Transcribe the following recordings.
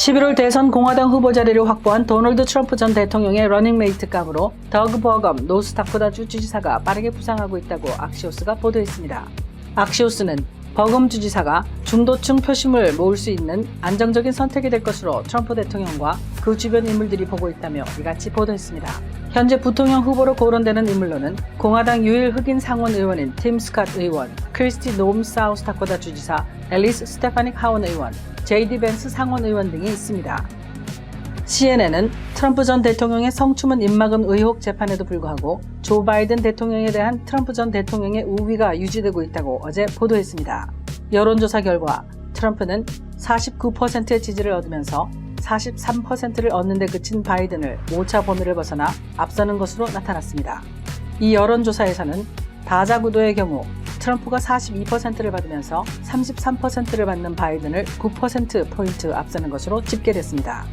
11월 대선 공화당 후보 자리를 확보한 도널드 트럼프 전 대통령의 러닝메이트 감으로 더그 버검 노스다코다주 주지사가 빠르게 부상하고 있다고 악시오스가 보도했습니다. 악시오스는 버검 주지사가 중도층 표심을 모을 수 있는 안정적인 선택이 될 것으로 트럼프 대통령과 그 주변 인물들이 보고 있다며 이같이 보도했습니다. 현재 부통령 후보로 거론되는 인물로는 공화당 유일 흑인 상원 의원인 팀 스캇 의원, 크리스티 노움 사우스다코다 주지사, 앨리스 스테파닉 하원 의원, 제이디 벤스 상원 의원 등이 있습니다. CNN은 트럼프 전 대통령의 성추문 입막음 의혹 재판에도 불구하고 조 바이든 대통령에 대한 트럼프 전 대통령의 우위가 유지되고 있다고 어제 보도했습니다. 여론조사 결과 트럼프는 49%의 지지를 얻으면서 43%를 얻는 데 그친 바이든을 오차 범위를 벗어나 앞서는 것으로 나타났습니다. 이 여론조사에서는 다자구도의 경우 트럼프가 42%를 받으면서 33%를 받는 바이든을 9%포인트 앞서는 것으로 집계됐습니다.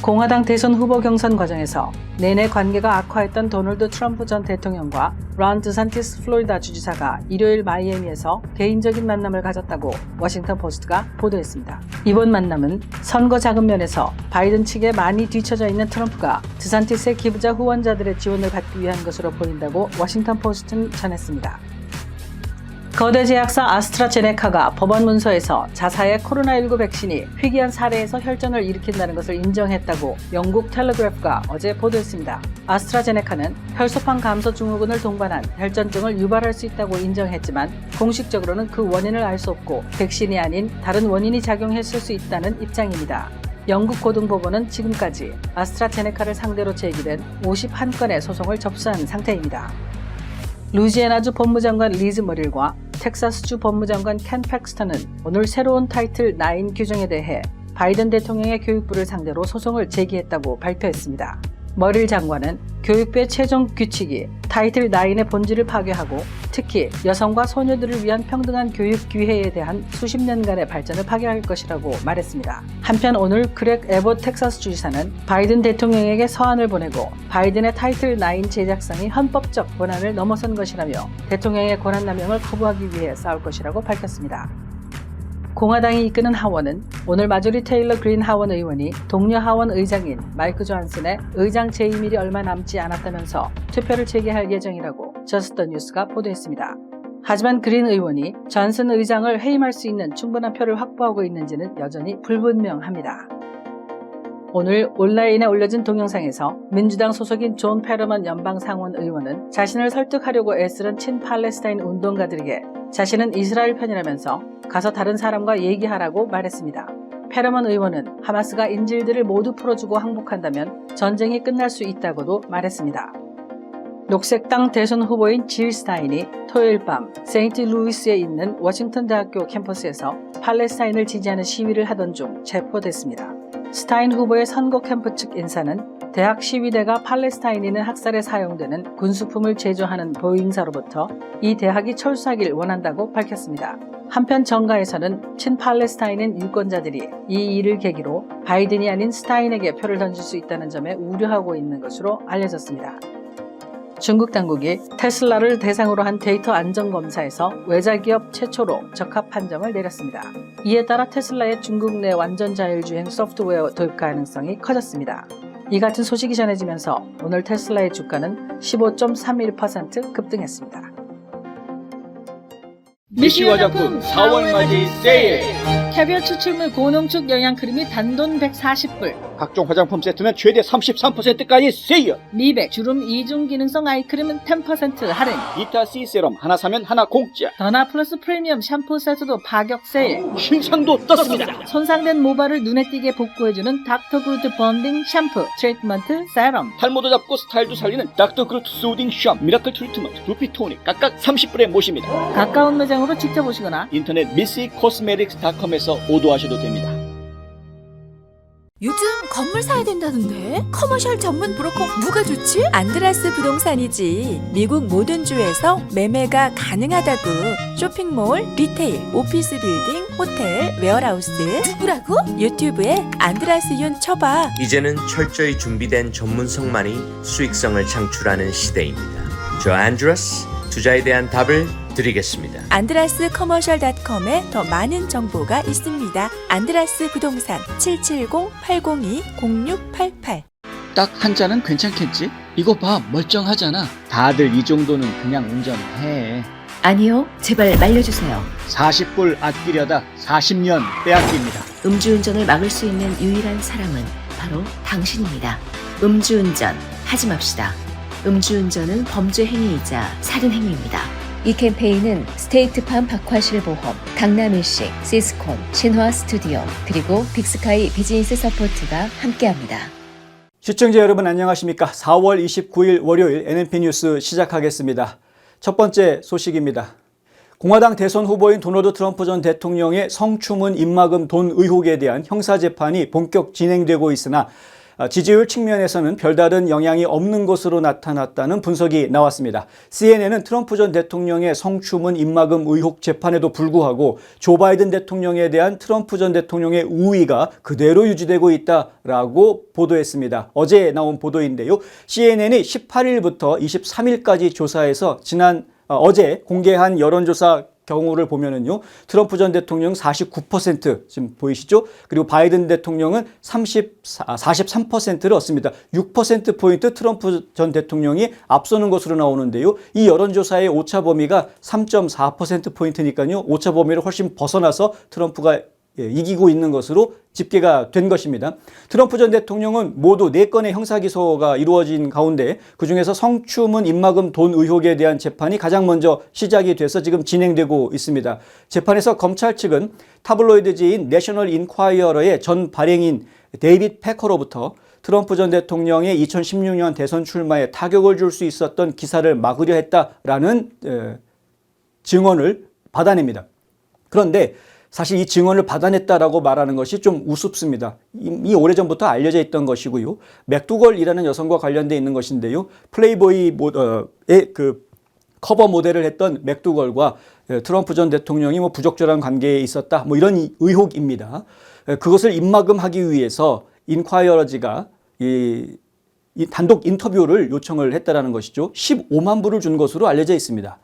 공화당 대선 후보 경선 과정에서 내내 관계가 악화했던 도널드 트럼프 전 대통령과 론 드산티스 플로리다 주지사가 일요일 마이애미에서 개인적인 만남을 가졌다고 워싱턴 포스트가 보도했습니다. 이번 만남은 선거 자금 면에서 바이든 측에 많이 뒤처져 있는 트럼프가 드산티스의 기부자 후원자들의 지원을 받기 위한 것으로 보인다고 워싱턴 포스트는 전했습니다. 거대 제약사 아스트라제네카가 법원 문서에서 자사의 코로나19 백신이 희귀한 사례에서 혈전을 일으킨다는 것을 인정했다고 영국 텔레그래프가 어제 보도했습니다. 아스트라제네카는 혈소판 감소 증후군을 동반한 혈전증을 유발할 수 있다고 인정했지만 공식적으로는 그 원인을 알 수 없고 백신이 아닌 다른 원인이 작용했을 수 있다는 입장입니다. 영국 고등법원은 지금까지 아스트라제네카를 상대로 제기된 51건의 소송을 접수한 상태입니다. 루이지애나주 법무장관 리즈 머릴과 텍사스주 법무장관 켄 팩스턴은 오늘 새로운 타이틀 9 규정에 대해 바이든 대통령의 교육부를 상대로 소송을 제기했다고 발표했습니다. 머릴 장관은 교육부의 최종 규칙이 타이틀 9의 본질을 파괴하고 특히 여성과 소녀들을 위한 평등한 교육 기회에 대한 수십 년간의 발전을 파괴할 것이라고 말했습니다. 한편 오늘 그렉 에봇 텍사스 주지사는 바이든 대통령에게 서한을 보내고 바이든의 타이틀 9 제작상이 헌법적 권한을 넘어선 것이라며 대통령의 권한남용을 거부하기 위해 싸울 것이라고 밝혔습니다. 공화당이 이끄는 하원은 오늘 마조리 테일러 그린 하원 의원이 동료 하원 의장인 마이크 존슨의 의장 재임일이 얼마 남지 않았다면서 투표를 재개할 예정이라고 저스트뉴스가 보도했습니다. 하지만 그린 의원이 존슨 의장을 해임할 수 있는 충분한 표를 확보하고 있는지는 여전히 불분명합니다. 오늘 온라인에 올려진 동영상에서 민주당 소속인 존 페러먼 연방상원 의원은 자신을 설득하려고 애쓰는 친팔레스타인 운동가들에게 자신은 이스라엘 편이라면서 가서 다른 사람과 얘기하라고 말했습니다. 페러먼 의원은 하마스가 인질들을 모두 풀어주고 항복한다면 전쟁이 끝날 수 있다고도 말했습니다. 녹색당 대선 후보인 질 스타인이 토요일 밤 세인트루이스에 있는 워싱턴 대학교 캠퍼스에서 팔레스타인을 지지하는 시위를 하던 중 체포됐습니다. 스타인 후보의 선거 캠프 측 인사는 대학 시위대가 팔레스타인인의 학살에 사용되는 군수품을 제조하는 보잉사로부터 이 대학이 철수하길 원한다고 밝혔습니다. 한편 정가에서는 친팔레스타인인 유권자들이 이 일을 계기로 바이든이 아닌 스타인에게 표를 던질 수 있다는 점에 우려하고 있는 것으로 알려졌습니다. 중국 당국이 테슬라를 대상으로 한 데이터 안전 검사에서 외자기업 최초로 적합 판정을 내렸습니다. 이에 따라 테슬라의 중국 내 완전 자율주행 소프트웨어 도입 가능성이 커졌습니다. 이 같은 소식이 전해지면서 오늘 테슬라의 주가는 15.31% 급등했습니다. 미시 화장품 4월 맞이 세일! 캐비어 추출물 고농축 영양크림이 단돈 140불, 각종 화장품 세트는 최대 33%까지 세일! 미백 주름 이중 기능성 아이크림은 10% 할인, 비타C 세럼 하나 사면 하나 공짜! 더나 플러스 프리미엄 샴푸 세트도 파격 세일, 신상도 떴습니다! 손상된 모발을 눈에 띄게 복구해주는 닥터 그루트 번딩 샴푸, 트리트먼트 세럼, 탈모도 잡고 스타일도 살리는 닥터 그루트 소딩 샴 미라클 트리트먼트 두피 토닉 각각 30불에 모십니다. 가까운 매장으로 직접 오시거나 인터넷 missico스메틱스.com에서 오도하셔도 됩니다. 요즘 건물 사야 된다는데? 커머셜 전문 브로커 누가 좋지? 안드라스 부동산이지. 미국 모든 주에서 매매가 가능하다고. 쇼핑몰, 리테일, 오피스 빌딩, 호텔, 웨어하우스. 누구라고? 유튜브에 안드라스 윤 쳐봐. 이제는 철저히 준비된 전문성만이 수익성을 창출하는 시대입니다. 저 안드라스, 투자에 대한 답을 드리겠습니다. 안드라스커머셜닷컴에 더 많은 정보가 있습니다. 안드라스 부동산 770-802-0688. 딱 한 잔은 괜찮겠지? 이거 봐, 멀쩡하잖아. 다들 이 정도는 그냥 운전해. 아니요, 제발 말려주세요. 40불 아끼려다 40년 빼앗깁니다. 음주운전을 막을 수 있는 유일한 사람은 바로 당신입니다. 음주운전 하지 맙시다. 음주운전은 범죄 행위이자 살인 행위입니다. 이 캠페인은 스테이트팜 박화실보험, 강남일식, 시스콘, 신화 스튜디오, 그리고 빅스카이 비즈니스 서포트가 함께합니다. 시청자 여러분 안녕하십니까? 4월 29일 월요일 NNP 뉴스 시작하겠습니다. 첫 번째 소식입니다. 공화당 대선 후보인 도널드 트럼프 전 대통령의 성추문 입막음 돈 의혹에 대한 형사재판이 본격 진행되고 있으나 지지율 측면에서는 별다른 영향이 없는 것으로 나타났다는 분석이 나왔습니다. CNN은 트럼프 전 대통령의 성추문 입막음 의혹 재판에도 불구하고 조 바이든 대통령에 대한 트럼프 전 대통령의 우위가 그대로 유지되고 있다라고 보도했습니다. 어제 나온 보도인데요. CNN이 18일부터 23일까지 조사해서 어제 공개한 여론조사 경우를 보면은요, 트럼프 전 대통령 49% 지금 보이시죠? 그리고 바이든 대통령은 43%를 얻습니다. 6%포인트 트럼프 전 대통령이 앞서는 것으로 나오는데요. 이 여론조사의 오차 범위가 3.4%포인트니까요. 오차 범위를 훨씬 벗어나서 트럼프가 이기고 있는 것으로 집계가 된 것입니다. 트럼프 전 대통령은 모두 4건의 형사기소가 이루어진 가운데 그중에서 성추문 입막음 돈 의혹에 대한 재판이 가장 먼저 시작이 돼서 지금 진행되고 있습니다. 재판에서 검찰 측은 타블로이드지인 내셔널 인콰이어러의 전 발행인 데이빗 패커로부터 트럼프 전 대통령의 2016년 대선 출마에 타격을 줄 수 있었던 기사를 막으려 했다라는 증언을 받아냅니다. 그런데 사실 이 증언을 받아냈다라고 말하는 것이 좀 우습습니다. 이미 오래전부터 알려져 있던 것이고요. 맥두걸이라는 여성과 관련되어 있는 것인데요. 플레이보이의 그 커버 모델을 했던 맥두걸과 트럼프 전 대통령이 부적절한 관계에 있었다. 이런 의혹입니다. 그것을 입막음하기 위해서 인콰이어러지가 이 단독 인터뷰를 요청을 했다라는 것이죠. 15만 불을 준 것으로 알려져 있습니다.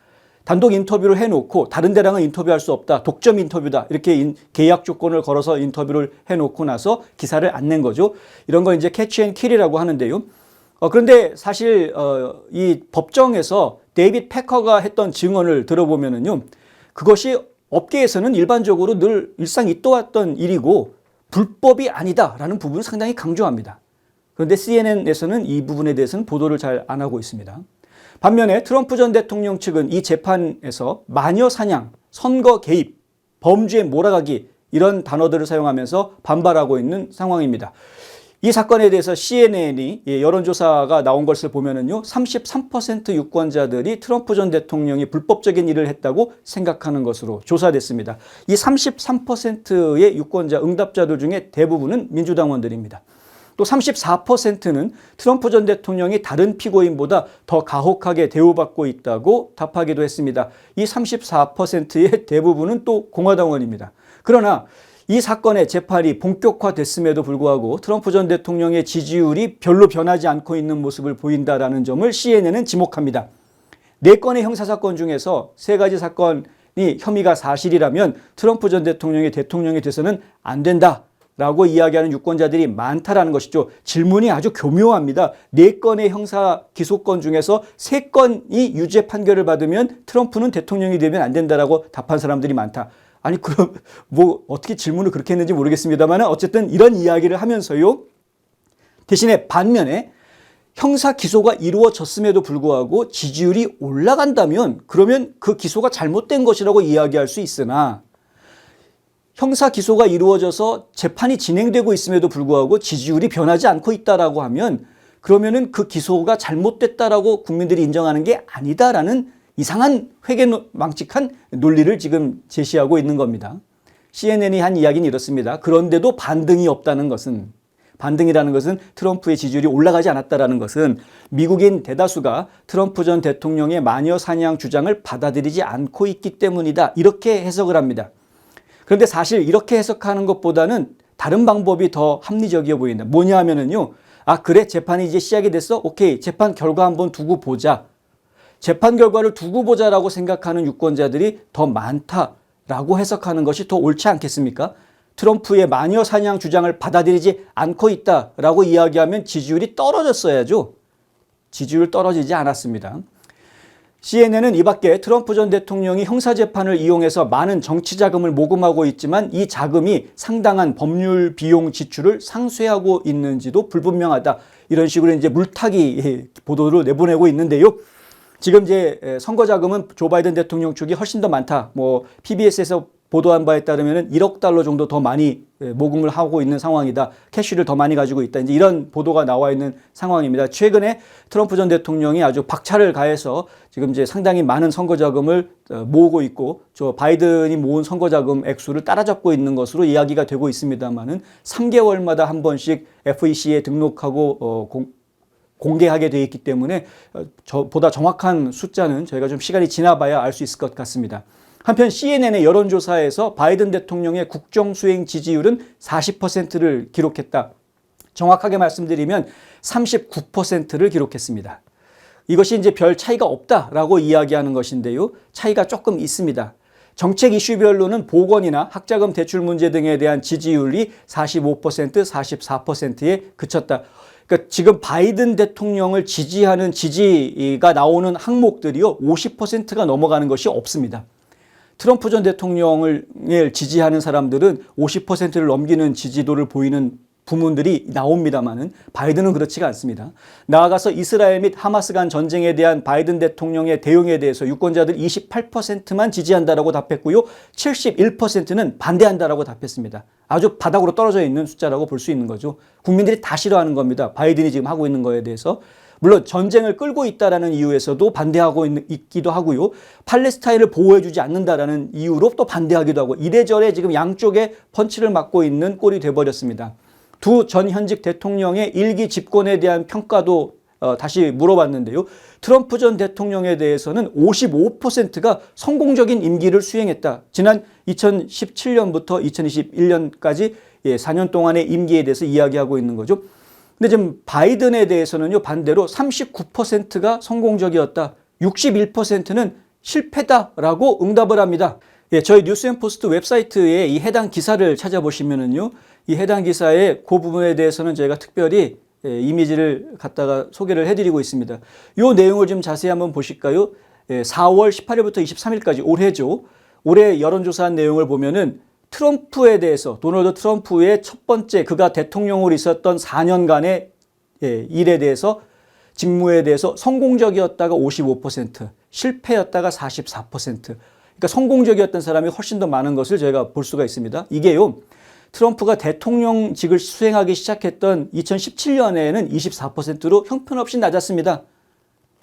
단독 인터뷰를 해놓고 다른 데랑은 인터뷰할 수 없다. 독점 인터뷰다. 이렇게 계약 조건을 걸어서 인터뷰를 해놓고 나서 기사를 안 낸 거죠. 이런 걸 이제 캐치 앤 킬이라고 하는데요. 그런데 사실 이 법정에서 데이빗 패커가 했던 증언을 들어보면은요, 그것이 업계에서는 일반적으로 늘 일상 있어왔던 일이고 불법이 아니다라는 부분을 상당히 강조합니다. 그런데 CNN에서는 이 부분에 대해서는 보도를 잘 안 하고 있습니다. 반면에 트럼프 전 대통령 측은 이 재판에서 마녀 사냥, 선거 개입, 범죄에 몰아가기 이런 단어들을 사용하면서 반발하고 있는 상황입니다. 이 사건에 대해서 CNN이 여론조사가 나온 것을 보면은요, 33% 유권자들이 트럼프 전 대통령이 불법적인 일을 했다고 생각하는 것으로 조사됐습니다. 이 33%의 유권자 응답자들 중에 대부분은 민주당원들입니다. 또 34%는 트럼프 전 대통령이 다른 피고인보다 더 가혹하게 대우받고 있다고 답하기도 했습니다. 이 34%의 대부분은 또 공화당원입니다. 그러나 이 사건의 재판이 본격화됐음에도 불구하고 트럼프 전 대통령의 지지율이 별로 변하지 않고 있는 모습을 보인다라는 점을 CNN은 지목합니다. 4건의 형사사건 중에서 3가지 사건이 혐의가 사실이라면 트럼프 전 대통령이 대통령이 돼서는 안 된다 라고 이야기하는 유권자들이 많다라는 것이죠. 질문이 아주 교묘합니다. 4건의 형사 기소건 중에서 3건이 유죄 판결을 받으면 트럼프는 대통령이 되면 안 된다라고 답한 사람들이 많다. 아니 그럼 어떻게 질문을 그렇게 했는지 모르겠습니다만 어쨌든 이런 이야기를 하면서요. 대신에 반면에 형사 기소가 이루어졌음에도 불구하고 지지율이 올라간다면 그러면 그 기소가 잘못된 것이라고 이야기할 수 있으나 형사 기소가 이루어져서 재판이 진행되고 있음에도 불구하고 지지율이 변하지 않고 있다라고 하면 그러면은 그 기소가 잘못됐다라고 국민들이 인정하는 게 아니다라는 이상한 회계망측한 논리를 지금 제시하고 있는 겁니다. CNN이 한 이야기는 이렇습니다. 그런데도 반등이 없다는 것은, 반등이라는 것은 트럼프의 지지율이 올라가지 않았다라는 것은 미국인 대다수가 트럼프 전 대통령의 마녀 사냥 주장을 받아들이지 않고 있기 때문이다. 이렇게 해석을 합니다. 그런데 사실 이렇게 해석하는 것보다는 다른 방법이 더 합리적이어 보인다. 뭐냐 하면은요. 그래 재판이 이제 시작이 됐어? 오케이 재판 결과 한번 두고 보자. 재판 결과를 두고 보자라고 생각하는 유권자들이 더 많다라고 해석하는 것이 더 옳지 않겠습니까? 트럼프의 마녀 사냥 주장을 받아들이지 않고 있다라고 이야기하면 지지율이 떨어졌어야죠. 지지율 떨어지지 않았습니다. CNN은 이 밖에 트럼프 전 대통령이 형사재판을 이용해서 많은 정치 자금을 모금하고 있지만 이 자금이 상당한 법률 비용 지출을 상쇄하고 있는지도 불분명하다. 이런 식으로 이제 물타기 보도를 내보내고 있는데요. 지금 이제 선거 자금은 조 바이든 대통령 측이 훨씬 더 많다. PBS에서 보도한 바에 따르면 1억 달러 정도 더 많이 모금을 하고 있는 상황이다. 캐시를 더 많이 가지고 있다. 이제 이런 보도가 나와 있는 상황입니다. 최근에 트럼프 전 대통령이 아주 박차를 가해서 지금 이제 상당히 많은 선거 자금을 모으고 있고 저 바이든이 모은 선거 자금 액수를 따라잡고 있는 것으로 이야기가 되고 있습니다만은 3개월마다 한 번씩 FEC에 등록하고 공개하게 되어 있기 때문에 보다 정확한 숫자는 저희가 좀 시간이 지나봐야 알 수 있을 것 같습니다. 한편 CNN의 여론조사에서 바이든 대통령의 국정수행 지지율은 40%를 기록했다. 정확하게 말씀드리면 39%를 기록했습니다. 이것이 이제 별 차이가 없다라고 이야기하는 것인데요. 차이가 조금 있습니다. 정책 이슈별로는 보건이나 학자금 대출 문제 등에 대한 지지율이 45%, 44%에 그쳤다. 그러니까 지금 바이든 대통령을 지지하는 지지가 나오는 항목들이요. 50%가 넘어가는 것이 없습니다. 트럼프 전 대통령을 지지하는 사람들은 50%를 넘기는 지지도를 보이는 부문들이 나옵니다만은 바이든은 그렇지가 않습니다. 나아가서 이스라엘 및 하마스 간 전쟁에 대한 바이든 대통령의 대응에 대해서 유권자들 28%만 지지한다라고 답했고요. 71%는 반대한다라고 답했습니다. 아주 바닥으로 떨어져 있는 숫자라고 볼 수 있는 거죠. 국민들이 다 싫어하는 겁니다. 바이든이 지금 하고 있는 거에 대해서. 물론 전쟁을 끌고 있다라는 이유에서도 반대하고 있기도 하고요. 팔레스타인을 보호해주지 않는다라는 이유로 또 반대하기도 하고 이래저래 지금 양쪽에 펀치를 맞고 있는 꼴이 돼버렸습니다. 두 전 현직 대통령의 일기 집권에 대한 평가도 다시 물어봤는데요. 트럼프 전 대통령에 대해서는 55%가 성공적인 임기를 수행했다. 지난 2017년부터 2021년까지 4년 동안의 임기에 대해서 이야기하고 있는 거죠. 근데 지금 바이든에 대해서는요, 반대로 39%가 성공적이었다. 61%는 실패다라고 응답을 합니다. 저희 뉴스앤포스트 웨브사이트에 이 해당 기사를 찾아보시면은요, 이 해당 기사의 그 부분에 대해서는 저희가 특별히 이미지를 갖다가 소개를 해드리고 있습니다. 이 내용을 좀 자세히 한번 보실까요? 4월 18일부터 23일까지 올해죠. 올해 여론조사한 내용을 보면은 트럼프에 대해서 도널드 트럼프의 첫 번째 그가 대통령으로 있었던 4년간의 일에 대해서 직무에 대해서 성공적이었다가 55%, 실패였다가 44%. 그러니까 성공적이었던 사람이 훨씬 더 많은 것을 저희가 볼 수가 있습니다. 이게요. 트럼프가 대통령직을 수행하기 시작했던 2017년에는 24%로 형편없이 낮았습니다.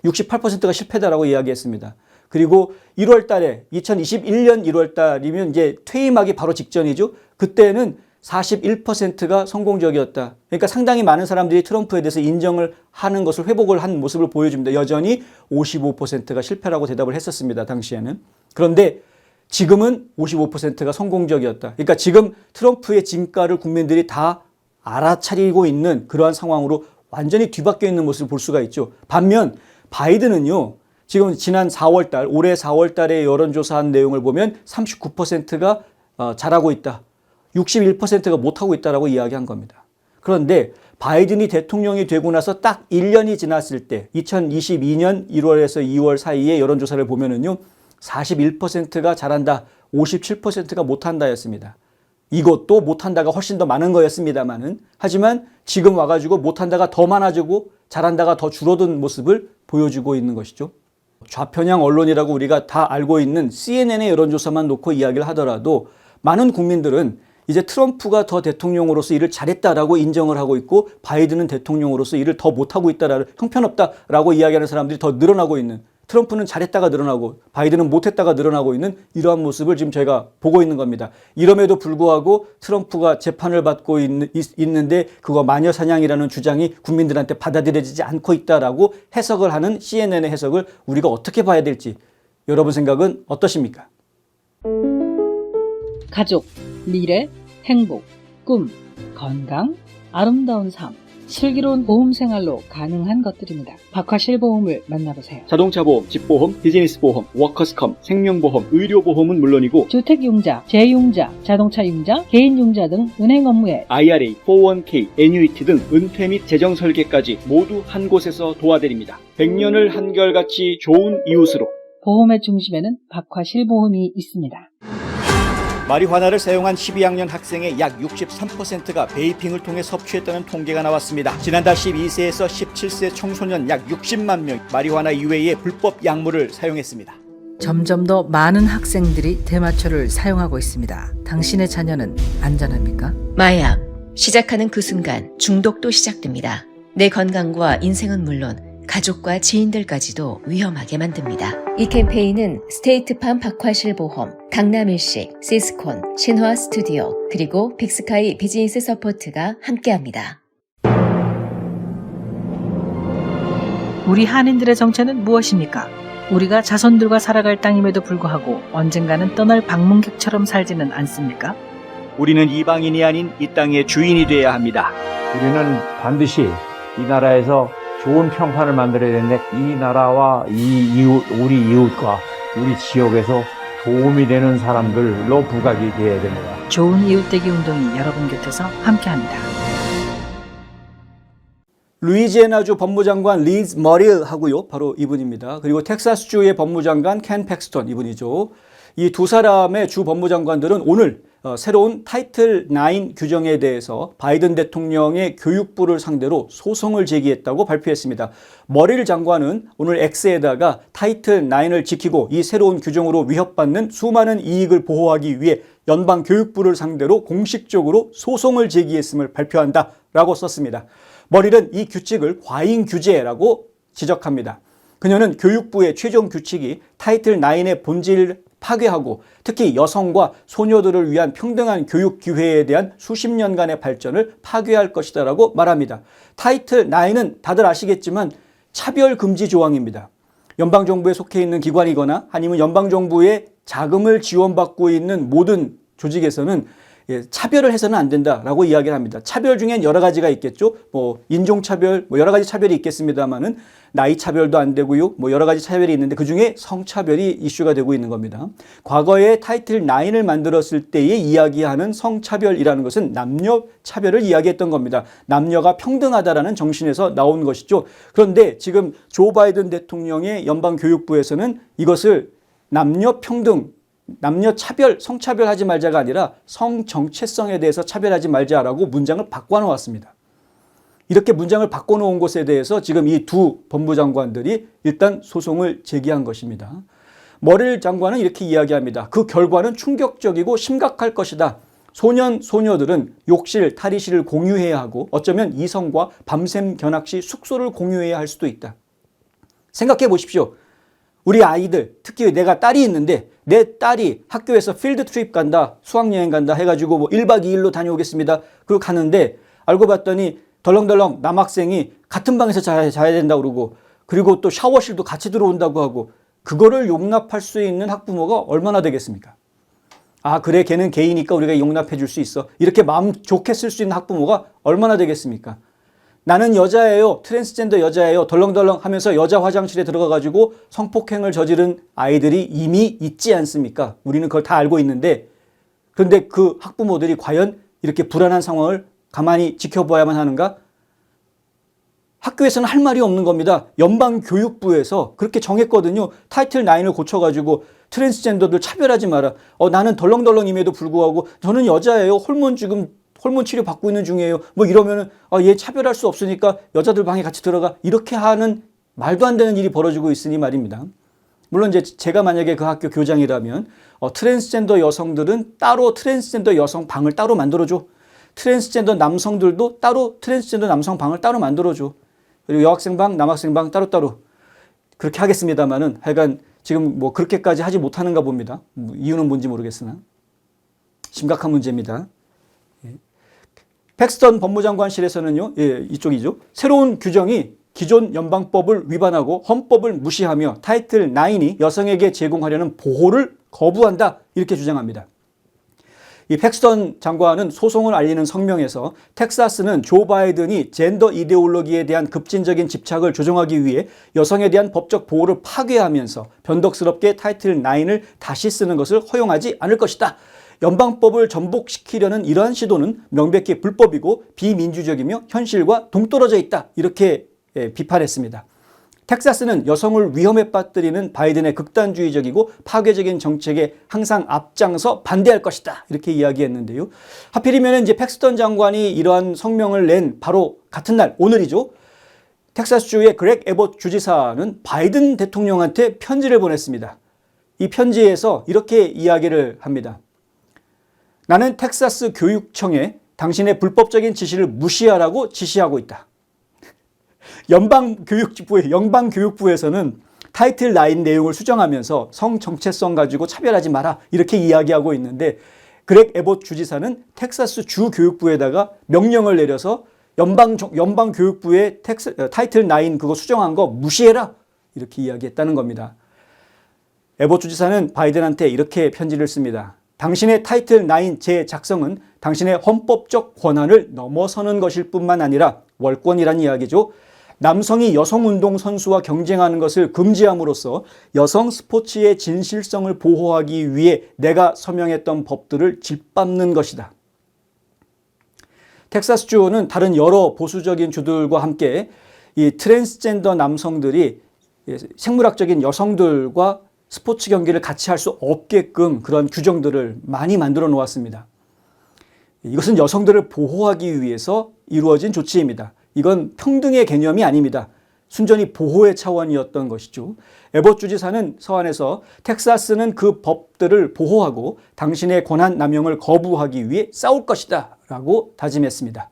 68%가 실패다라고 이야기했습니다. 그리고 1월 달에 2021년 1월 달이면 이제 퇴임하기 바로 직전이죠. 그때는 41%가 성공적이었다. 그러니까 상당히 많은 사람들이 트럼프에 대해서 인정을 하는 것을 회복을 한 모습을 보여줍니다. 여전히 55%가 실패라고 대답을 했었습니다. 당시에는. 그런데 지금은 55%가 성공적이었다. 그러니까 지금 트럼프의 진가를 국민들이 다 알아차리고 있는 그러한 상황으로 완전히 뒤바뀌어 있는 모습을 볼 수가 있죠. 반면 바이든은요. 지금 지난 4월 달, 올해 4월 달에 여론조사한 내용을 보면 39%가 잘하고 있다. 61%가 못하고 있다라고 이야기한 겁니다. 그런데 바이든이 대통령이 되고 나서 딱 1년이 지났을 때 2022년 1월에서 2월 사이에 여론조사를 보면은요. 41%가 잘한다. 57%가 못한다였습니다. 이것도 못한다가 훨씬 더 많은 거였습니다만은 하지만 지금 와가지고 못한다가 더 많아지고 잘한다가 더 줄어든 모습을 보여주고 있는 것이죠. 좌편향 언론이라고 우리가 다 알고 있는 CNN의 여론조사만 놓고 이야기를 하더라도 많은 국민들은 이제 트럼프가 더 대통령으로서 일을 잘했다라고 인정을 하고 있고 바이든은 대통령으로서 일을 더 못하고 있다라고 형편없다라고 이야기하는 사람들이 더 늘어나고 있는 트럼프는 잘했다가 늘어나고 바이든은 못했다가 늘어나고 있는 이러한 모습을 지금 저희가 보고 있는 겁니다. 이럼에도 불구하고 트럼프가 재판을 받고 있는데 그거 마녀사냥이라는 주장이 국민들한테 받아들여지지 않고 있다라고 해석을 하는 CNN의 해석을 우리가 어떻게 봐야 될지 여러분 생각은 어떠십니까? 가족, 미래, 행복, 꿈, 건강, 아름다운 삶. 슬기로운 보험 생활로 가능한 것들입니다. 박화실보험을 만나보세요. 자동차 보험, 집보험, 비즈니스 보험, 워커스컴, 생명보험, 의료보험은 물론이고 주택융자, 재융자, 자동차융자, 개인융자 등 은행 업무에 IRA, 401k, 애뉴이티 등 은퇴 및 재정 설계까지 모두 한 곳에서 도와드립니다. 100년을 한결같이 좋은 이웃으로. 보험의 중심에는 박화실보험이 있습니다. 마리화나를 사용한 12학년 학생의 약 63%가 베이핑을 통해 섭취했다는 통계가 나왔습니다. 지난달 12세에서 17세 청소년 약 60만 명 마리화나 이외의 불법 약물을 사용했습니다. 점점 더 많은 학생들이 대마초를 사용하고 있습니다. 당신의 자녀는 안전합니까? 마약. 시작하는 그 순간 중독도 시작됩니다. 내 건강과 인생은 물론 가족과 지인들까지도 위험하게 만듭니다. 이 캠페인은 스테이트팜 박화실보험, 강남일식, 시스콘, 신화 스튜디오, 그리고 빅스카이 비즈니스 서포트가 함께합니다. 우리 한인들의 정체는 무엇입니까? 우리가 자손들과 살아갈 땅임에도 불구하고 언젠가는 떠날 방문객처럼 살지는 않습니까? 우리는 이방인이 아닌 이 땅의 주인이 되어야 합니다. 우리는 반드시 이 나라에서 좋은 평판을 만들어야 되는데 이 나라와 이 이웃, 우리 이웃과 우리 지역에서 도움이 되는 사람들로 부각이 되어야 됩니다. 좋은 이웃되기 운동이 여러분 곁에서 함께합니다. 루이지애나주 법무장관 리즈 머릴 하고요. 바로 이분입니다. 그리고 텍사스주의 법무장관 켄 팩스턴 이분이죠. 이 두 사람의 주 법무장관들은 오늘 새로운 타이틀 9 규정에 대해서 바이든 대통령의 교육부를 상대로 소송을 제기했다고 발표했습니다. 머릴 장관은 오늘 X에다가 타이틀 9을 지키고 이 새로운 규정으로 위협받는 수많은 이익을 보호하기 위해 연방 교육부를 상대로 공식적으로 소송을 제기했음을 발표한다라고 썼습니다. 머릴은 이 규칙을 과잉 규제라고 지적합니다. 그녀는 교육부의 최종 규칙이 타이틀 9의 본질을 파괴하고 특히 여성과 소녀들을 위한 평등한 교육 기회에 대한 수십 년간의 발전을 파괴할 것이다라고 말합니다. 타이틀 9은 다들 아시겠지만 차별 금지 조항입니다. 연방정부에 속해 있는 기관이거나 아니면 연방정부의 자금을 지원받고 있는 모든 조직에서는 차별을 해서는 안 된다라고 이야기를 합니다. 차별 중엔 여러 가지가 있겠죠. 인종차별, 여러 가지 차별이 있겠습니다만은 나이 차별도 안 되고요. 여러 가지 차별이 있는데 그 중에 성차별이 이슈가 되고 있는 겁니다. 과거에 타이틀 9을 만들었을 때에 이야기하는 성차별이라는 것은 남녀 차별을 이야기했던 겁니다. 남녀가 평등하다라는 정신에서 나온 것이죠. 그런데 지금 조 바이든 대통령의 연방교육부에서는 이것을 남녀 평등, 남녀 차별, 성차별 하지 말자가 아니라 성정체성에 대해서 차별하지 말자라고 문장을 바꿔놓았습니다. 이렇게 문장을 바꿔놓은 것에 대해서 지금 이 두 법무장관들이 일단 소송을 제기한 것입니다. 머릴 장관은 이렇게 이야기합니다. 그 결과는 충격적이고 심각할 것이다. 소년들은 욕실, 탈의실을 공유해야 하고 어쩌면 이성과 밤샘 견학 시 숙소를 공유해야 할 수도 있다. 생각해 보십시오. 우리 아이들, 특히 내가 딸이 있는데 내 딸이 학교에서 필드 트립 간다, 수학여행 간다 해가지고 1박 2일로 다녀오겠습니다. 그리고 가는데 알고 봤더니 덜렁덜렁 남학생이 같은 방에서 자야 된다고 그러고 그리고 또 샤워실도 같이 들어온다고 하고 그거를 용납할 수 있는 학부모가 얼마나 되겠습니까? 아, 그래, 걔는 게이니까 우리가 용납해 줄 수 있어. 이렇게 마음 좋게 쓸 수 있는 학부모가 얼마나 되겠습니까? 나는 여자예요. 트랜스젠더 여자예요. 덜렁덜렁 하면서 여자 화장실에 들어가가지고 성폭행을 저지른 아이들이 이미 있지 않습니까? 우리는 그걸 다 알고 있는데 그런데 그 학부모들이 과연 이렇게 불안한 상황을 가만히 지켜봐야만 하는가? 학교에서는 할 말이 없는 겁니다. 연방교육부에서 그렇게 정했거든요. 타이틀 9을 고쳐가지고 트랜스젠더들 차별하지 마라. 나는 덜렁덜렁임에도 불구하고 저는 여자예요. 호르몬 치료 받고 있는 중이에요. 이러면은 얘 차별할 수 없으니까 여자들 방에 같이 들어가. 이렇게 하는 말도 안 되는 일이 벌어지고 있으니 말입니다. 물론 이제 제가 만약에 그 학교 교장이라면 트랜스젠더 여성들은 따로 트랜스젠더 여성 방을 따로 만들어줘. 트랜스젠더 남성들도 따로 트랜스젠더 남성 방을 따로 만들어줘. 그리고 여학생 방, 남학생 방 따로따로 그렇게 하겠습니다만은 하여간 지금 그렇게까지 하지 못하는가 봅니다. 이유는 뭔지 모르겠으나 심각한 문제입니다. 팩스턴 법무장관실에서는요, 이쪽이죠. 새로운 규정이 기존 연방법을 위반하고 헌법을 무시하며 타이틀 9이 여성에게 제공하려는 보호를 거부한다 이렇게 주장합니다. 이 팩스턴 장관은 소송을 알리는 성명에서 텍사스는 조 바이든이 젠더 이데올로기에 대한 급진적인 집착을 조정하기 위해 여성에 대한 법적 보호를 파괴하면서 변덕스럽게 타이틀 9을 다시 쓰는 것을 허용하지 않을 것이다. 연방법을 전복시키려는 이러한 시도는 명백히 불법이고 비민주적이며 현실과 동떨어져 있다. 이렇게 비판했습니다. 텍사스는 여성을 위험에 빠뜨리는 바이든의 극단주의적이고 파괴적인 정책에 항상 앞장서 반대할 것이다. 이렇게 이야기했는데요. 하필이면 이제 팩스턴 장관이 이러한 성명을 낸 바로 같은 날, 오늘이죠. 텍사스주의 그렉 에봇 주지사는 바이든 대통령한테 편지를 보냈습니다. 이 편지에서 이렇게 이야기를 합니다. 나는 텍사스 교육청에 당신의 불법적인 지시를 무시하라고 지시하고 있다. 연방교육부에서는 타이틀 9 내용을 수정하면서 성 정체성 가지고 차별하지 마라 이렇게 이야기하고 있는데 그렉 에봇 주지사는 텍사스 주 교육부에다가 명령을 내려서 연방교육부의 타이틀 9 그거 수정한 거 무시해라 이렇게 이야기했다는 겁니다. 에봇 주지사는 바이든한테 이렇게 편지를 씁니다. 당신의 타이틀 9 재작성은 당신의 헌법적 권한을 넘어서는 것일 뿐만 아니라 월권이란 이야기죠. 남성이 여성운동 선수와 경쟁하는 것을 금지함으로써 여성 스포츠의 진실성을 보호하기 위해 내가 서명했던 법들을 짓밟는 것이다. 텍사스주는 다른 여러 보수적인 주들과 함께 이 트랜스젠더 남성들이 생물학적인 여성들과 스포츠 경기를 같이 할 수 없게끔 그런 규정들을 많이 만들어 놓았습니다. 이것은 여성들을 보호하기 위해서 이루어진 조치입니다. 이건 평등의 개념이 아닙니다. 순전히 보호의 차원이었던 것이죠. 에봇 주지사는 서한에서 텍사스는 그 법들을 보호하고 당신의 권한 남용을 거부하기 위해 싸울 것이다 라고 다짐했습니다.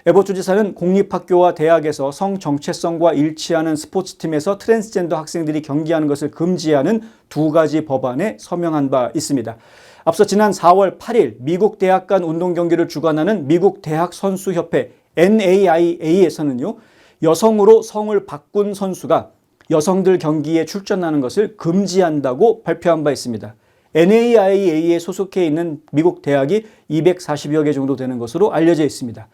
에봇 주지사는 공립학교와 대학에서 성 정체성과 일치하는 스포츠팀에서 트랜스젠더 학생들이 경기하는 것을 금지하는 2가지 법안에 서명한 바 있습니다. 앞서 지난 4월 8일 미국 대학 간 운동 경기를 주관하는 미국 대학 선수협회 NAIA에서는요, 여성으로 성을 바꾼 선수가 여성들 경기에 출전하는 것을 금지한다고 발표한 바 있습니다. NAIA에 소속해 있는 미국 대학이 240여 개 정도 되는 것으로 알려져 있습니다.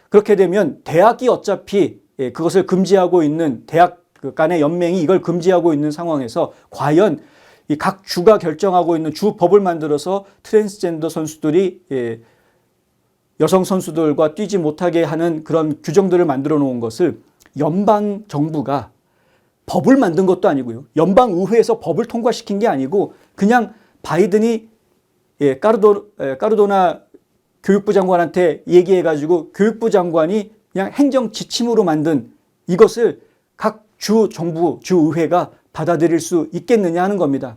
그렇게 되면 대학이 어차피 그것을 금지하고 있는 대학 간의 연맹이 이걸 금지하고 있는 상황에서 과연 이 각 주가 결정하고 있는 주 법을 만들어서 트랜스젠더 선수들이 여성 선수들과 뛰지 못하게 하는 그런 규정들을 만들어 놓은 것을 연방 정부가 법을 만든 것도 아니고요. 연방 의회에서 법을 통과시킨 게 아니고 그냥 바이든이 까르도나 교육부 장관한테 얘기해가지고 교육부 장관이 그냥 행정 지침으로 만든 이것을 각 주 정부, 주 의회가 받아들일 수 있겠느냐 하는 겁니다.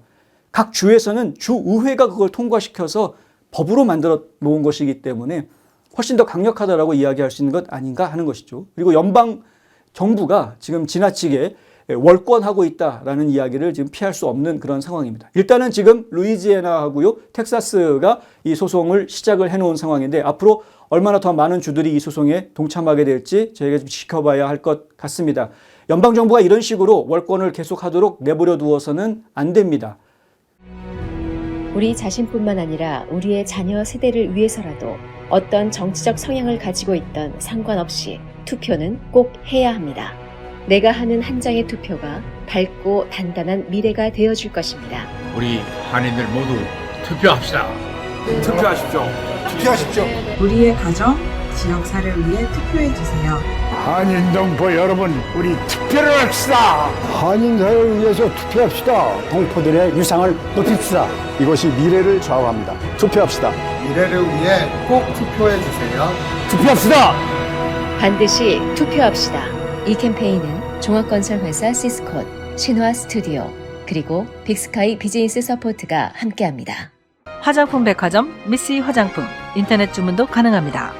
각 주에서는 주 의회가 그걸 통과시켜서 법으로 만들어 놓은 것이기 때문에 훨씬 더 강력하다라고 이야기할 수 있는 것 아닌가 하는 것이죠. 그리고 연방 정부가 지금 지나치게 월권하고 있다라는 이야기를 지금 피할 수 없는 그런 상황입니다. 일단은 지금 루이지애나하고요, 텍사스가 이 소송을 시작을 해놓은 상황인데 앞으로 얼마나 더 많은 주들이 이 소송에 동참하게 될지 저희가 좀 지켜봐야 할 것 같습니다. 연방 정부가 이런 식으로 월권을 계속하도록 내버려 두어서는 안 됩니다. 우리 자신뿐만 아니라 우리의 자녀 세대를 위해서라도 어떤 정치적 성향을 가지고 있던 상관없이 투표는 꼭 해야 합니다. 내가 하는 한 장의 투표가 밝고 단단한 미래가 되어줄 것입니다. 우리 한인들 모두 투표합시다. 투표하십시오. 투표하십시오. 우리의 가정, 지역사를 위해 투표해주세요. 한인동포 여러분, 우리 투표를 합시다. 한인사회를 위해서 투표합시다. 동포들의 유상을 높입시다. 이것이 미래를 좌우합니다. 투표합시다. 미래를 위해 꼭 투표해주세요. 투표합시다. 반드시 투표합시다. 이 캠페인은 종합건설회사 시스콘, 신화 스튜디오, 그리고 빅스카이 비즈니스 서포트가 함께합니다. 화장품 백화점 미시 화장품 인터넷 주문도 가능합니다.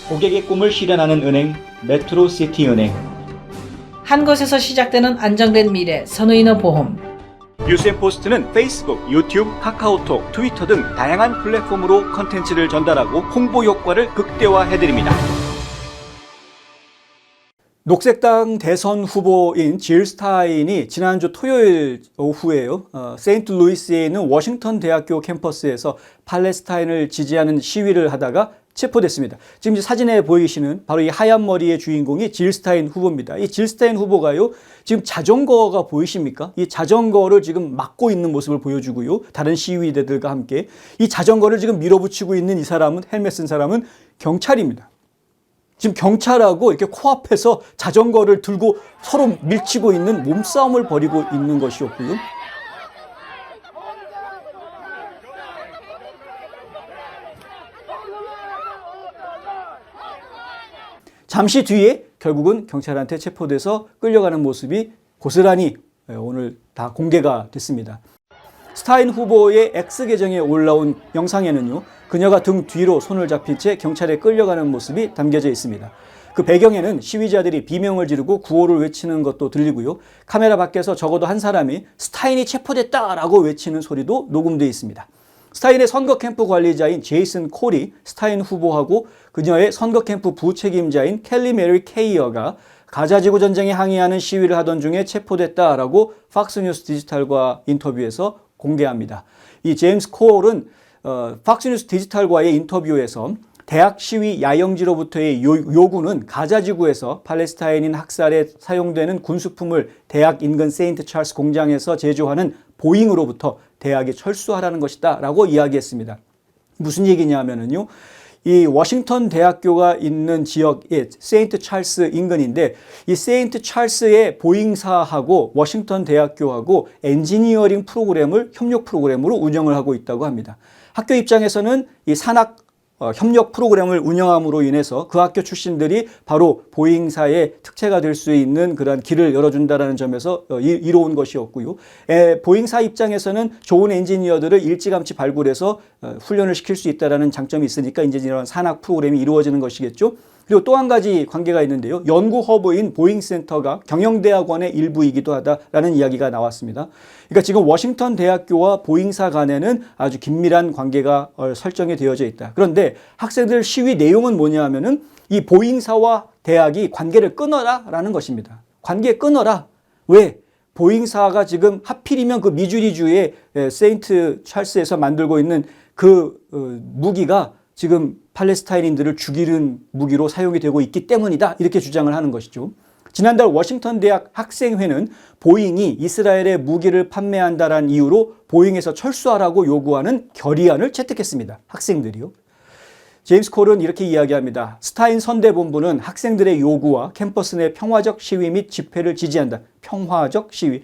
고객의 꿈을 실현하는 은행 메트로시티은행. 한 곳에서 시작되는 안정된 미래 선의인어 보험. 뉴스앤포스트는 페이스북, 유튜브, 카카오톡, 트위터 등 다양한 플랫폼으로 컨텐츠를 전달하고 홍보 효과를 극대화해드립니다. 녹색당 대선 후보인 질 스타인이 지난주 토요일 오후에요. 세인트루이스에 있는 워싱턴 대학교 캠퍼스에서 팔레스타인을 지지하는 시위를 하다가 체포됐습니다. 지금 사진에 보이시는 바로 이 하얀 머리의 주인공이 질 스타인 후보입니다. 이 질 스타인 후보가요, 지금 자전거가 보이십니까? 이 자전거를 지금 막고 있는 모습을 보여주고요. 다른 시위대들과 함께 이 자전거를 지금 밀어붙이고 있는 이 사람은, 헬멧 쓴 사람은 경찰입니다. 지금 경찰하고 이렇게 코앞에서 자전거를 들고 서로 밀치고 있는 몸싸움을 벌이고 있는 것이었고요. 잠시 뒤에 결국은 경찰한테 체포돼서 끌려가는 모습이 고스란히 오늘 다 공개가 됐습니다. 스타인 후보의 X 계정에 올라온 영상에는요, 그녀가 등 뒤로 손을 잡힌 채 경찰에 끌려가는 모습이 담겨져 있습니다. 그 배경에는 시위자들이 비명을 지르고 구호를 외치는 것도 들리고요. 카메라 밖에서 적어도 한 사람이 스타인이 체포됐다라고 외치는 소리도 녹음되어 있습니다. 스타인의 선거 캠프 관리자인 제이슨 콜이 스타인 후보하고 그녀의 선거 캠프 부책임자인 켈리 메리 케이어가 가자지구 전쟁에 항의하는 시위를 하던 중에 체포됐다라고 팍스뉴스 디지털과 인터뷰에서 공개합니다. 이 제임스 콜은 팍스뉴스 디지털과의 인터뷰에서 대학 시위 야영지로부터의 요구는 가자지구에서 팔레스타인인 학살에 사용되는 군수품을 대학 인근 세인트 찰스 공장에서 제조하는 보잉으로부터 대학에 철수하라는 것이다 라고 이야기했습니다. 무슨 얘기냐면요, 이 워싱턴 대학교가 있는 지역의 세인트 찰스 인근인데, 이 세인트 찰스의 보잉사하고 워싱턴 대학교하고 엔지니어링 프로그램을 협력 프로그램으로 운영을 하고 있다고 합니다. 학교 입장에서는 이 산학 협력 프로그램을 운영함으로 인해서 그 학교 출신들이 바로 보잉사의 특채가 될 수 있는 그런 길을 열어준다는 점에서 이로운 것이었고요. 보잉사 입장에서는 좋은 엔지니어들을 일찌감치 발굴해서 훈련을 시킬 수 있다는 장점이 있으니까 이제 이런 산학 프로그램이 이루어지는 것이겠죠. 그리고 또 한 가지 관계가 있는데요. 연구 허브인 보잉센터가 경영대학원의 일부이기도 하다라는 이야기가 나왔습니다. 그러니까 지금 워싱턴 대학교와 보잉사 간에는 아주 긴밀한 관계가 설정이 되어져 있다. 그런데 학생들 시위 내용은 뭐냐 하면은 이 보잉사와 대학이 관계를 끊어라라는 것입니다. 관계 끊어라. 왜? 보잉사가 지금 하필이면 그 미주리주의 세인트 찰스에서 만들고 있는 그 무기가 지금 팔레스타인인들을 죽이는 무기로 사용이 되고 있기 때문이다, 이렇게 주장을 하는 것이죠. 지난달 워싱턴 대학 학생회는 보잉이 이스라엘에 무기를 판매한다는 이유로 보잉에서 철수하라고 요구하는 결의안을 채택했습니다. 학생들이요. 제임스 콜은 이렇게 이야기합니다. 스타인 선대본부는 학생들의 요구와 캠퍼스 내 평화적 시위 및 집회를 지지한다. 평화적 시위.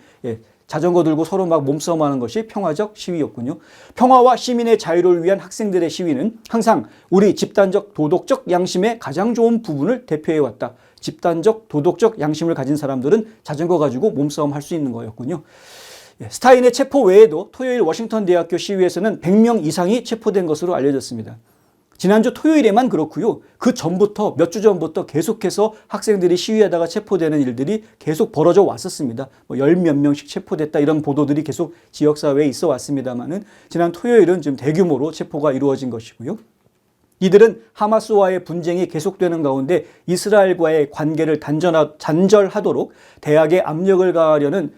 자전거 들고 서로 막 몸싸움하는 것이 평화적 시위였군요. 평화와 시민의 자유를 위한 학생들의 시위는 항상 우리 집단적 도덕적 양심의 가장 좋은 부분을 대표해왔다. 집단적 도덕적 양심을 가진 사람들은 자전거 가지고 몸싸움 할 수 있는 거였군요. 스타인의 체포 외에도 토요일 워싱턴 대학교 시위에서는 100명 이상이 체포된 것으로 알려졌습니다. 지난주 토요일에만 그렇고요. 그 전부터, 몇 주 전부터 계속해서 학생들이 시위하다가 체포되는 일들이 계속 벌어져 왔었습니다. 열 몇 명씩 체포됐다, 이런 보도들이 계속 지역사회에 있어 왔습니다만은 지난 토요일은 지금 대규모로 체포가 이루어진 것이고요. 이들은 하마스와의 분쟁이 계속되는 가운데 이스라엘과의 관계를 단절하도록 대학에 압력을 가하려는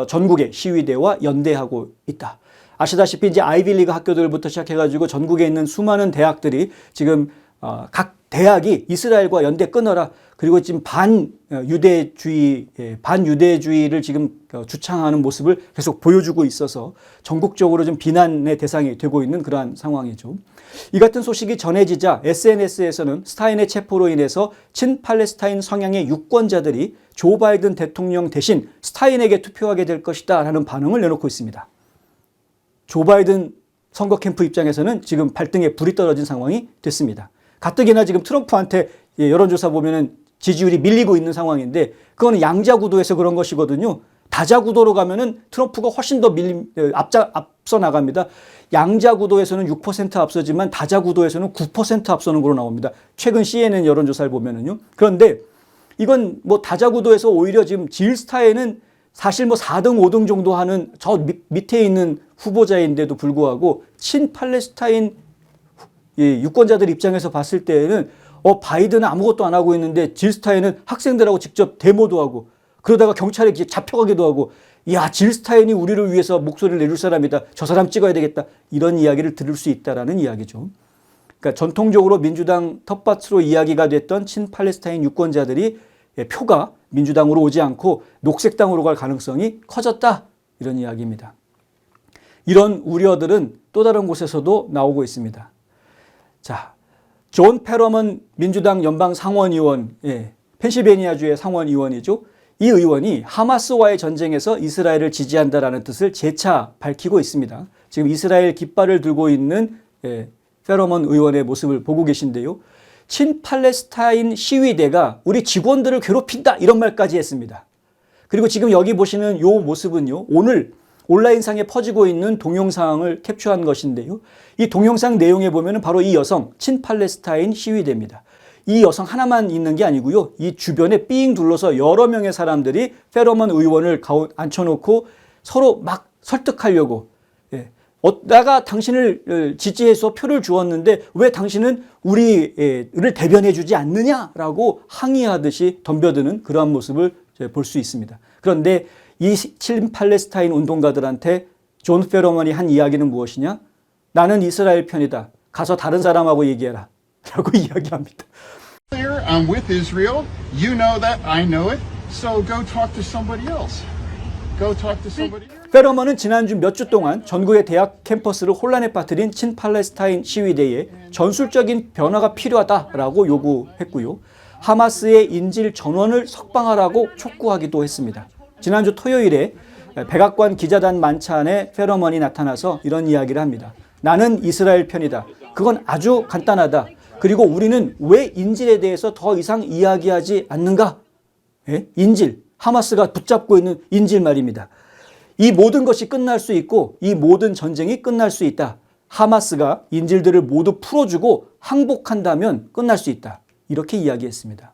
전국의 시위대와 연대하고 있다. 아시다시피 이제 아이비리그 학교들부터 시작해가지고 전국에 있는 수많은 대학들이 지금 각 대학이 이스라엘과 연대 끊어라, 그리고 지금 반유대주의를 지금 주창하는 모습을 계속 보여주고 있어서 전국적으로 좀 비난의 대상이 되고 있는 그러한 상황이죠. 이 같은 소식이 전해지자 SNS에서는 스타인의 체포로 인해서 친팔레스타인 성향의 유권자들이 조 바이든 대통령 대신 스타인에게 투표하게 될 것이다 라는 반응을 내놓고 있습니다. 조 바이든 선거 캠프 입장에서는 지금 발등에 불이 떨어진 상황이 됐습니다. 가뜩이나 지금 트럼프한테 여론조사 보면은 지지율이 밀리고 있는 상황인데, 그거는 양자구도에서 그런 것이거든요. 다자구도로 가면은 트럼프가 훨씬 더 앞서 나갑니다. 양자구도에서는 6% 앞서지만 다자구도에서는 9% 앞서는 걸로 나옵니다. 최근 CNN 여론조사를 보면은요. 그런데 이건 다자구도에서 오히려 지금 질 스타인은 사실 4등, 5등 정도 하는 저 밑에 있는 후보자인데도 불구하고 친팔레스타인 유권자들 입장에서 봤을 때에는 바이든은 아무것도 안 하고 있는데 질 스타인은 학생들하고 직접 데모도 하고 그러다가 경찰에 잡혀가기도 하고 야, 질 스타인이 우리를 위해서 목소리를 내줄 사람이다. 저 사람 찍어야 되겠다. 이런 이야기를 들을 수 있다라는 이야기죠. 그러니까 전통적으로 민주당 텃밭으로 이야기가 됐던 친팔레스타인 유권자들이 표가 민주당으로 오지 않고 녹색당으로 갈 가능성이 커졌다. 이런 이야기입니다. 이런 우려들은 또 다른 곳에서도 나오고 있습니다. 자, 존 페러먼 민주당 연방 상원의원, 펜실베니아주의 상원의원이죠. 이 의원이 하마스와의 전쟁에서 이스라엘을 지지한다라는 뜻을 재차 밝히고 있습니다. 지금 이스라엘 깃발을 들고 있는 페러먼 의원의 모습을 보고 계신데요. 친팔레스타인 시위대가 우리 직원들을 괴롭힌다 이런 말까지 했습니다. 그리고 지금 여기 보시는 이 모습은요. 오늘 온라인상에 퍼지고 있는 동영상을 캡처한 것인데요. 이 동영상 내용에 보면 바로 이 여성 친팔레스타인 시위대입니다. 이 여성 하나만 있는 게 아니고요. 이 주변에 삥 둘러서 여러 명의 사람들이 페러먼 의원을 앉혀놓고 서로 막 설득하려고 내가 당신을 지지해서 표를 주었는데 왜 당신은 우리를 대변해 주지 않느냐라고 항의하듯이 덤벼드는 그러한 모습을 볼 수 있습니다. 그런데 이 친팔레스타인 운동가들한테 존 페러먼이 한 이야기는 무엇이냐? 나는 이스라엘 편이다. 가서 다른 사람하고 얘기해라. 라고 이야기합니다. I'm with Israel. You know that. I know it. So go talk to somebody else. Go talk to somebody else. 페러먼은 지난주 몇 주 동안 전국의 대학 캠퍼스를 혼란에 빠뜨린 친팔레스타인 시위대에 전술적인 변화가 필요하다라고 요구했고요. 하마스의 인질 전원을 석방하라고 촉구하기도 했습니다. 지난주 토요일에 백악관 기자단 만찬에 페러먼이 나타나서 이런 이야기를 합니다. 나는 이스라엘 편이다. 그건 아주 간단하다. 그리고 우리는 왜 인질에 대해서 더 이상 이야기하지 않는가? 인질, 하마스가 붙잡고 있는 인질 말입니다. 이 모든 것이 끝날 수 있고 이 모든 전쟁이 끝날 수 있다. 하마스가 인질들을 모두 풀어주고 항복한다면 끝날 수 있다. 이렇게 이야기했습니다.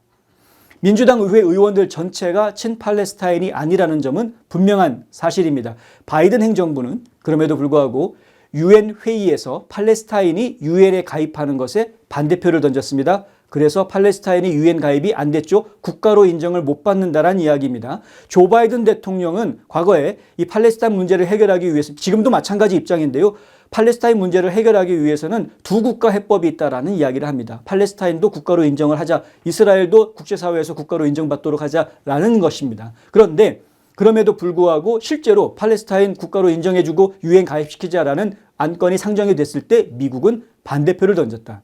민주당 의회 의원들 전체가 친팔레스타인이 아니라는 점은 분명한 사실입니다. 바이든 행정부는 그럼에도 불구하고 UN 회의에서 팔레스타인이 UN에 가입하는 것에 반대표를 던졌습니다. 그래서 팔레스타인이 UN 가입이 안 됐죠. 국가로 인정을 못 받는다라는 이야기입니다. 조 바이든 대통령은 과거에 이 팔레스타인 문제를 해결하기 위해서 지금도 마찬가지 입장인데요. 팔레스타인 문제를 해결하기 위해서는 두 국가 해법이 있다라는 이야기를 합니다. 팔레스타인도 국가로 인정을 하자, 이스라엘도 국제사회에서 국가로 인정받도록 하자라는 것입니다. 그런데 그럼에도 불구하고 실제로 팔레스타인 국가로 인정해주고 UN 가입시키자라는 안건이 상정이 됐을 때 미국은 반대표를 던졌다.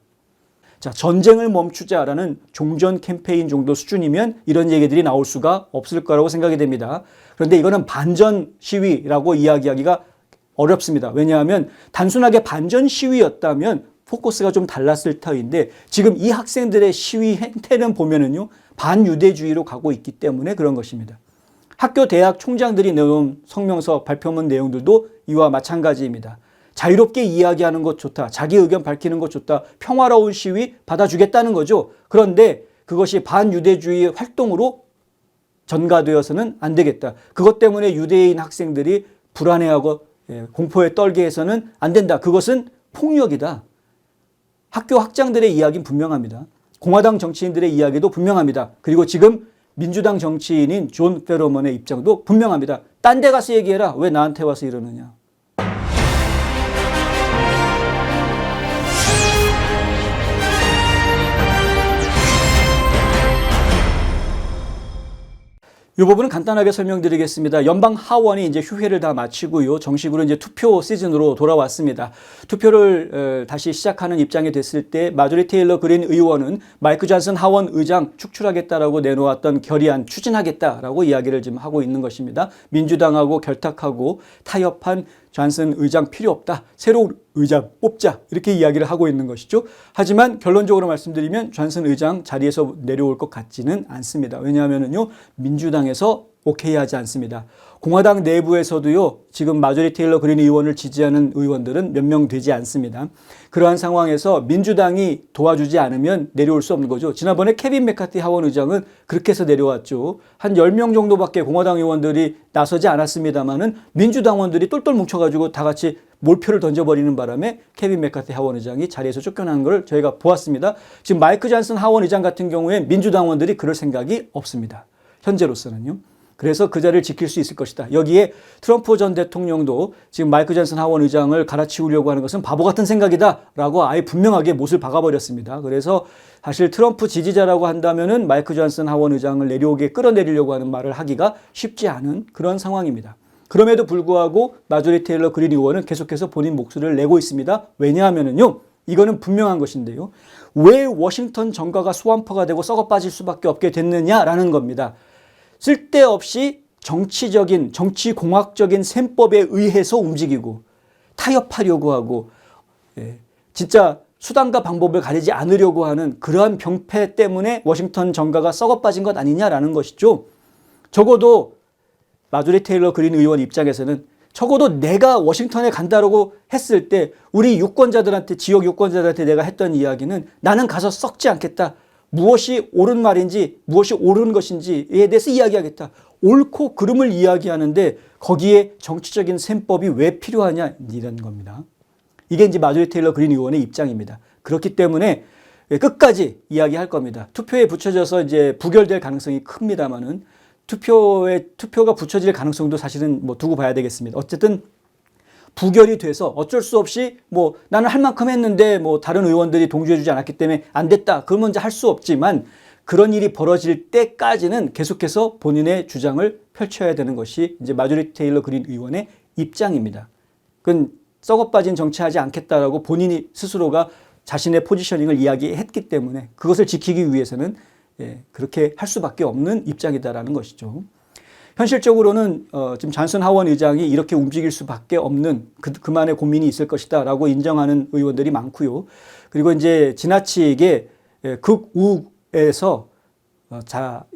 자, 전쟁을 멈추자라는 종전 캠페인 정도 수준이면 이런 얘기들이 나올 수가 없을 거라고 생각이 됩니다. 그런데 이거는 반전 시위라고 이야기하기가 어렵습니다. 왜냐하면 단순하게 반전 시위였다면 포커스가 좀 달랐을 터인데 지금 이 학생들의 시위 행태는 보면은요, 반유대주의로 가고 있기 때문에 그런 것입니다. 학교 대학 총장들이 내놓은 성명서 발표문 내용들도 이와 마찬가지입니다. 자유롭게 이야기하는 것 좋다. 자기 의견 밝히는 것 좋다. 평화로운 시위 받아주겠다는 거죠. 그런데 그것이 반유대주의 활동으로 전가되어서는 안 되겠다. 그것 때문에 유대인 학생들이 불안해하고 공포에 떨게 해서는 안 된다. 그것은 폭력이다. 학교 학장들의 이야기는 분명합니다. 공화당 정치인들의 이야기도 분명합니다. 그리고 지금 민주당 정치인인 존 페러먼의 입장도 분명합니다. 딴 데 가서 얘기해라. 왜 나한테 와서 이러느냐. 이 부분은 간단하게 설명드리겠습니다. 연방 하원이 이제 휴회를 다 마치고요. 정식으로 이제 투표 시즌으로 돌아왔습니다. 투표를 다시 시작하는 입장이 됐을 때 마조리 테일러 그린 의원은 마이크 존슨 하원 의장 축출하겠다라고 내놓았던 결의안 추진하겠다라고 이야기를 지금 하고 있는 것입니다. 민주당하고 결탁하고 타협한 존슨 의장 필요 없다. 새로운 의장 뽑자. 이렇게 이야기를 하고 있는 것이죠. 하지만 결론적으로 말씀드리면 존슨 의장 자리에서 내려올 것 같지는 않습니다. 왜냐하면요, 민주당에서 오케이 하지 않습니다. 공화당 내부에서도요, 지금 마조리 테일러 그린 의원을 지지하는 의원들은 몇 명 되지 않습니다. 그러한 상황에서 민주당이 도와주지 않으면 내려올 수 없는 거죠. 지난번에 케빈 메카티 하원 의장은 그렇게 해서 내려왔죠. 한 10명 정도밖에 공화당 의원들이 나서지 않았습니다만은 민주당원들이 똘똘 뭉쳐가지고 다 같이 몰표를 던져버리는 바람에 케빈 메카티 하원 의장이 자리에서 쫓겨나는 걸 저희가 보았습니다. 지금 마이크 존슨 하원 의장 같은 경우에 민주당원들이 그럴 생각이 없습니다. 현재로서는요. 그래서 그 자리를 지킬 수 있을 것이다. 여기에 트럼프 전 대통령도 지금 마이크 존슨 하원 의장을 갈아치우려고 하는 것은 바보 같은 생각이다 라고 아예 분명하게 못을 박아버렸습니다. 그래서 사실 트럼프 지지자라고 한다면은 마이크 존슨 하원 의장을 내려오게 끌어내리려고 하는 말을 하기가 쉽지 않은 그런 상황입니다. 그럼에도 불구하고 마조리 테일러 그린 의원은 계속해서 본인 목소리를 내고 있습니다. 왜냐하면은요, 이거는 분명한 것인데요. 왜 워싱턴 정가가 수완퍼가 되고 썩어 빠질 수밖에 없게 됐느냐라는 겁니다. 쓸데없이 정치적인, 정치공학적인 셈법에 의해서 움직이고 타협하려고 하고, 진짜 수단과 방법을 가리지 않으려고 하는 그러한 병폐 때문에 워싱턴 정가가 썩어 빠진 것 아니냐라는 것이죠. 적어도 마조리 테일러 그린 의원 입장에서는 적어도 내가 워싱턴에 간다라고 했을 때 우리 유권자들한테, 지역 유권자들한테 내가 했던 이야기는 나는 가서 썩지 않겠다. 무엇이 옳은 말인지 무엇이 옳은 것인지에 대해서 이야기하겠다. 옳고 그름을 이야기하는데 거기에 정치적인 셈법이 왜 필요하냐 이런 겁니다. 이게 이제 마조리 테일러 그린 의원의 입장입니다. 그렇기 때문에 끝까지 이야기할 겁니다. 투표에 붙여져서 이제 부결될 가능성이 큽니다만은 투표가 붙여질 가능성도 사실은 뭐 두고 봐야 되겠습니다. 어쨌든 부결이 돼서 어쩔 수 없이 뭐 나는 할 만큼 했는데 뭐 다른 의원들이 동조해주지 않았기 때문에 안 됐다. 그러면 이제 할 수 없지만 그런 일이 벌어질 때까지는 계속해서 본인의 주장을 펼쳐야 되는 것이 이제 마조리 테일러 그린 의원의 입장입니다. 그건 썩어 빠진 정치하지 않겠다라고 본인이 스스로가 자신의 포지셔닝을 이야기했기 때문에 그것을 지키기 위해서는 그렇게 할 수밖에 없는 입장이다라는 것이죠. 현실적으로는 지금 존슨 하원 의장이 이렇게 움직일 수밖에 없는 그만의 고민이 있을 것이다라고 인정하는 의원들이 많고요. 그리고 이제 지나치게 극우에서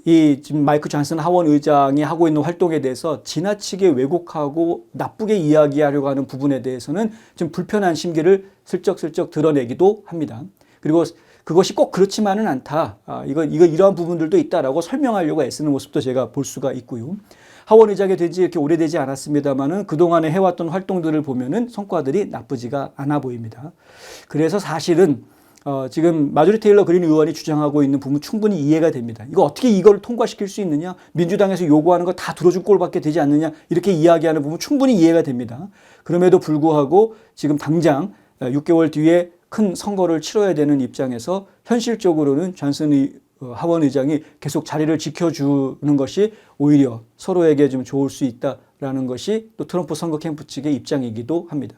이 지금 마이크 존슨 하원 의장이 하고 있는 활동에 대해서 지나치게 왜곡하고 나쁘게 이야기하려고 하는 부분에 대해서는 좀 불편한 심기를 슬쩍슬쩍 드러내기도 합니다. 그리고 그것이 꼭 그렇지만은 않다. 이거 이러한 부분들도 있다라고 설명하려고 애쓰는 모습도 제가 볼 수가 있고요. 하원 의장이 된 지 이렇게 오래되지 않았습니다만은 그동안에 해왔던 활동들을 보면은 성과들이 나쁘지가 않아 보입니다. 그래서 사실은 지금 마조리 테일러 그린 의원이 주장하고 있는 부분 충분히 이해가 됩니다. 이거 어떻게 이걸 통과시킬 수 있느냐? 민주당에서 요구하는 거 다 들어줄 꼴밖에 되지 않느냐? 이렇게 이야기하는 부분 충분히 이해가 됩니다. 그럼에도 불구하고 지금 당장 6개월 뒤에 큰 선거를 치러야 되는 입장에서 현실적으로는 존슨 하원 의장이 계속 자리를 지켜주는 것이 오히려 서로에게 좀 좋을 수 있다라는 것이 또 트럼프 선거 캠프 측의 입장이기도 합니다.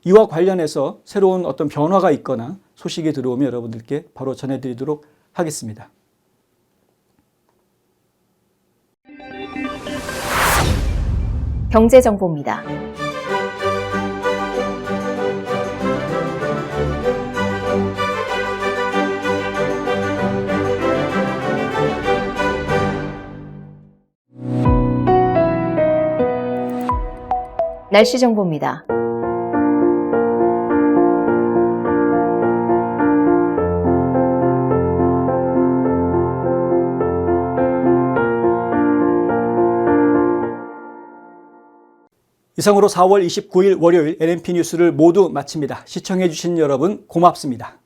이와 관련해서 새로운 어떤 변화가 있거나 소식이 들어오면 여러분들께 바로 전해드리도록 하겠습니다. 경제정보입니다. 날씨 정보입니다. 이상으로 4월 29일 월요일 NNP 뉴스를 모두 마칩니다. 시청해주신 여러분 고맙습니다.